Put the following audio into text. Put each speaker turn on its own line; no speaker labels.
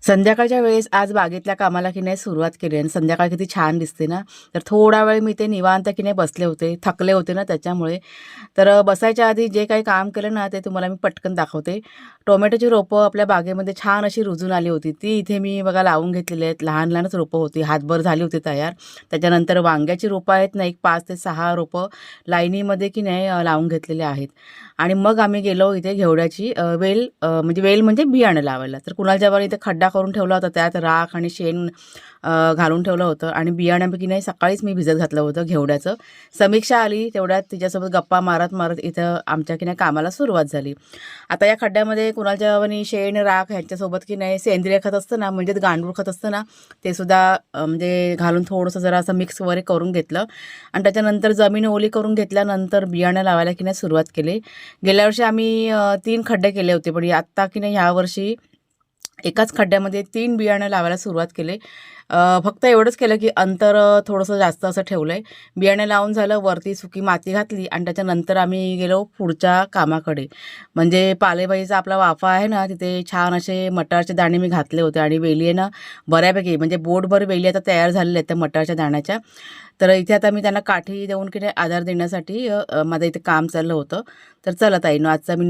संध्याकाळच्या वेळेस आज बागेतल्या कामाला की नाही सुरुवात केली आणि संध्याकाळ किती छान दिसते ना. तर थोडा वेळ मी ते निवांत की नाही बसले होते. थकले होते ना त्याच्यामुळे. तर बसायच्या आधी जे काही काम केलं ना ते तुम्हाला मी पटकन दाखवते. टोमॅटोची रोपं आपल्या बागेमध्ये छान अशी रुजून आली होती. ती इथे मी बघा लावून घेतलेली आहेत. लहान-लहानच रोपं होती. हातभर झाली होती तयार. त्याच्यानंतर वांग्याची रोपं आहेत ना, एक 5 ते 6 रोपं लाईनीमध्ये की नाही लावून घेतलेले आहेत. आणि मग आम्ही गेलो इथे घेवड्याची वेल म्हणजे बियाणं लावायला. तर कुणालच्या बाबा इथे खड्डा करून ठेवला होता. त्यात राख आणि शेण घालून ठेवलं होतं आणि बियाण्यापैकी नाही सकाळीच मी भिजत घातलं होतं घेवड्याचं. समीक्षा आली तेवढ्यात तिच्यासोबत गप्पा मारत-मारत इथं आमच्या की नाही कामाला सुरुवात झाली. आता या खड्ड्यामध्ये कुणालच्या बाबांनी शेण, राख ह्यांच्यासोबत की नाही सेंद्रिय खत असतं ना, म्हणजेच गांडूळ खत असतं ना, ते सुद्धा म्हणजे घालून थोडंसं जरा असं मिक्स वगैरे करून घेतलं आणि त्याच्यानंतर जमीन ओली करून घेतल्यानंतर बियाणं लावायला की नाही सुरुवात केली. गेल्या वर्षी आम्ही 3 खड्डे केले होते, पण आत्ता की नाही ह्यावर्षी एकाच खड्ड्यामध्ये 3 बियाणं लावायला सुरुवात केली. फक्त एवढंच केलं, की अंतर थोडंसं जास्त असं ठेवलंय. बियाणं लावून झालं, वरती सुकी माती घातली आणि त्याच्यानंतर आम्ही गेलो पुढच्या कामाकडे. म्हणजे पालेभाजीचा आपला वाफा आहे ना, तिथे छान असे मटारचे दाणे मी घातले होते आणि वेली आहे ना, बऱ्यापैकी म्हणजे बोटभर वेली आता तयार झालेल्या आहेत त्या मटारच्या दाण्याच्या. तर इथे आता मी त्यांना काठी देऊन की नाही आधार देण्यासाठी माझं इथे काम चाललं होतं. तर चला ताईंनो, आजचा मी